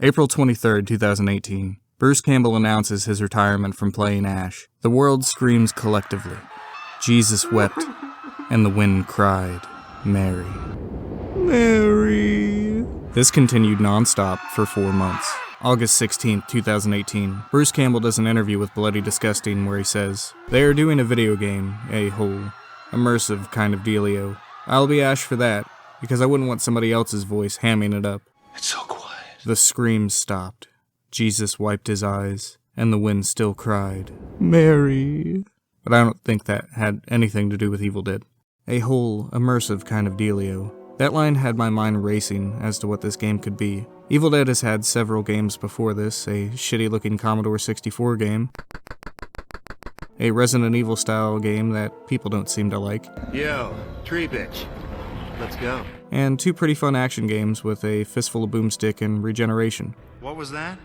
April 23rd, 2018. Bruce Campbell announces his retirement from playing Ash. The world screams collectively. Jesus wept, and the wind cried, Mary. Mary. This continued non-stop for 4 months. August 16th, 2018. Bruce Campbell does an interview with Bloody Disgusting where he says, "They are doing a video game, a whole immersive kind of dealio. I'll be Ash for that, because I wouldn't want somebody else's voice hamming it up." It's so quiet. The screams stopped. Jesus wiped his eyes, and the wind still cried, Mary. But I don't think that had anything to do with Evil Dead. A whole immersive kind of dealio. That line had my mind racing as to what this game could be. Evil Dead has had several games before this, a shitty-looking Commodore 64 game, a Resident Evil style game that people don't seem to like. Yo, tree bitch. Let's go. And 2 pretty fun action games with a fistful of boomstick and regeneration. What was that?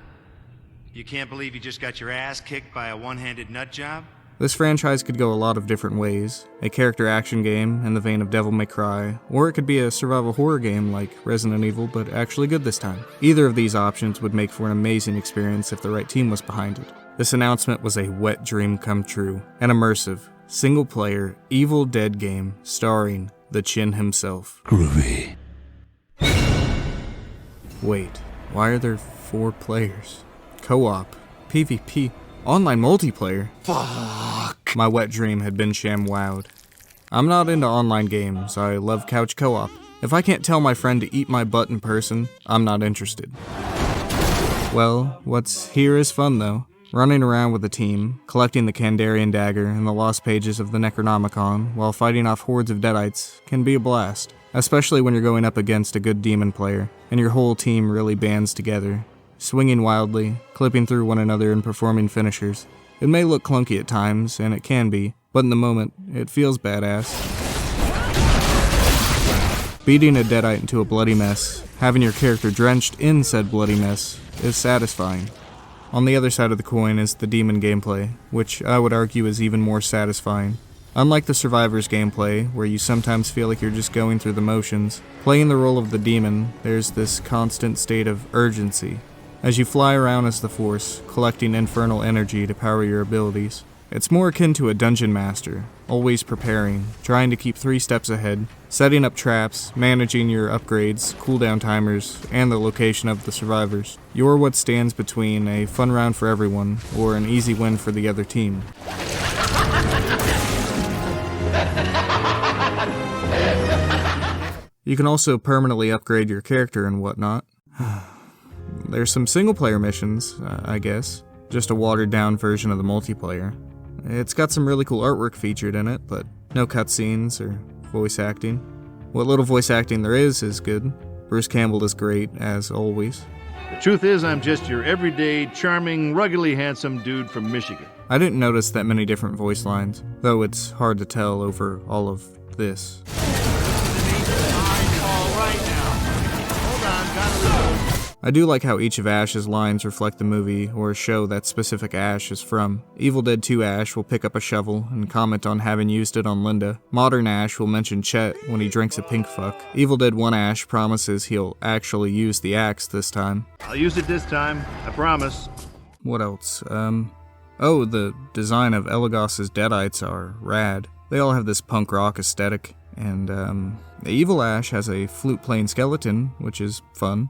You can't believe you just got your ass kicked by a one-handed nut job? This franchise could go a lot of different ways. A character action game in the vein of Devil May Cry, or it could be a survival horror game like Resident Evil, but actually good this time. Either of these options would make for an amazing experience if the right team was behind it. This announcement was a wet dream come true. An immersive, single-player, Evil Dead game starring the Chin himself. Groovy. Wait, why are there 4 players? Co-op, PvP, online multiplayer. Fuck. My wet dream had been sham-wowed. I'm not into online games, I love couch co-op. If I can't tell my friend to eat my butt in person, I'm not interested. Well, what's here is fun though. Running around with a team, collecting the Kandarian dagger and the lost pages of the Necronomicon while fighting off hordes of Deadites can be a blast, especially when you're going up against a good demon player and your whole team really bands together, swinging wildly, clipping through one another and performing finishers. It may look clunky at times, and it can be, but in the moment, it feels badass. Beating a Deadite into a bloody mess, having your character drenched in said bloody mess, is satisfying. On the other side of the coin is the demon gameplay, which I would argue is even more satisfying. Unlike the Survivor's gameplay, where you sometimes feel like you're just going through the motions, playing the role of the demon, there's this constant state of urgency. As you fly around as the Force, collecting infernal energy to power your abilities. It's more akin to a dungeon master, always preparing, trying to keep 3 steps ahead, setting up traps, managing your upgrades, cooldown timers, and the location of the survivors. You're what stands between a fun round for everyone, or an easy win for the other team. You can also permanently upgrade your character and whatnot. There's some single-player missions, I guess. Just a watered-down version of the multiplayer. It's got some really cool artwork featured in it, but no cutscenes or voice acting. What little voice acting there is good. Bruce Campbell is great, as always. The truth is, I'm just your everyday, charming, ruggedly handsome dude from Michigan. I didn't notice that many different voice lines, though it's hard to tell over all of this. I do like how each of Ash's lines reflect the movie or show that specific Ash is from. Evil Dead 2 Ash will pick up a shovel and comment on having used it on Linda. Modern Ash will mention Chet when he drinks a pink fuck. Evil Dead 1 Ash promises he'll actually use the axe this time. I'll use it this time, I promise. What else? Oh, the design of Elagos's Deadites are rad. They all have this punk rock aesthetic. And, the evil Ash has a flute-playing skeleton, which is fun.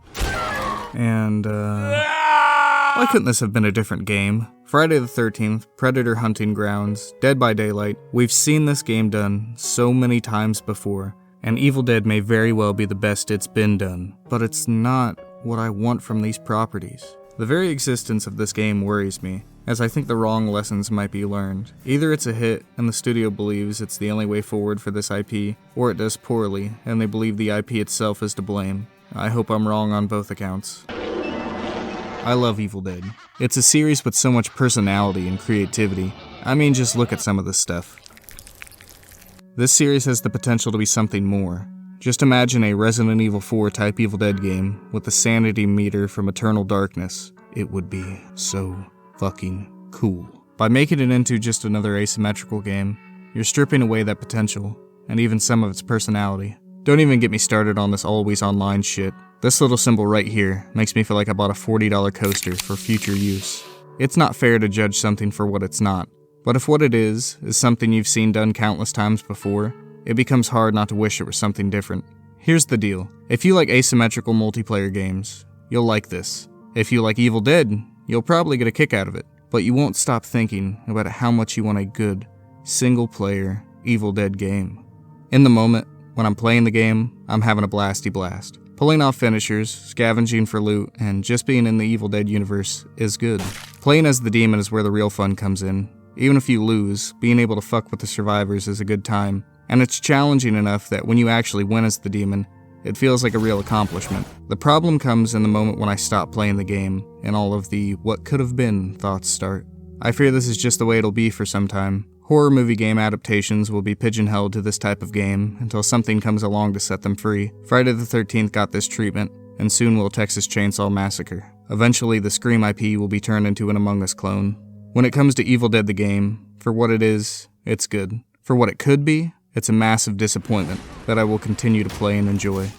And, why couldn't this have been a different game? Friday the 13th, Predator Hunting Grounds, Dead by Daylight. We've seen this game done so many times before, and Evil Dead may very well be the best it's been done, but it's not what I want from these properties. The very existence of this game worries me, as I think the wrong lessons might be learned. Either it's a hit, and the studio believes it's the only way forward for this IP, or it does poorly, and they believe the IP itself is to blame. I hope I'm wrong on both accounts. I love Evil Dead. It's a series with so much personality and creativity. I mean, just look at some of this stuff. This series has the potential to be something more. Just imagine a Resident Evil 4 type Evil Dead game with the sanity meter from Eternal Darkness. It would be so fucking cool. By making it into just another asymmetrical game, you're stripping away that potential, and even some of its personality. Don't even get me started on this always online shit. This little symbol right here makes me feel like I bought a $40 coaster for future use. It's not fair to judge something for what it's not, but if what it is something you've seen done countless times before, it becomes hard not to wish it were something different. Here's the deal. If you like asymmetrical multiplayer games, you'll like this. If you like Evil Dead, you'll probably get a kick out of it, but you won't stop thinking about how much you want a good, single-player Evil Dead game. In the moment, when I'm playing the game, I'm having a blasty blast. Pulling off finishers, scavenging for loot, and just being in the Evil Dead universe is good. Playing as the demon is where the real fun comes in. Even if you lose, being able to fuck with the survivors is a good time, and it's challenging enough that when you actually win as the demon, it feels like a real accomplishment. The problem comes in the moment when I stop playing the game, and all of the what could have been thoughts start. I fear this is just the way it'll be for some time. Horror movie game adaptations will be pigeonholed to this type of game until something comes along to set them free. Friday the 13th got this treatment, and soon will Texas Chainsaw Massacre. Eventually, the Scream IP will be turned into an Among Us clone. When it comes to Evil Dead the game, for what it is, it's good. For what it could be, it's a massive disappointment that I will continue to play and enjoy.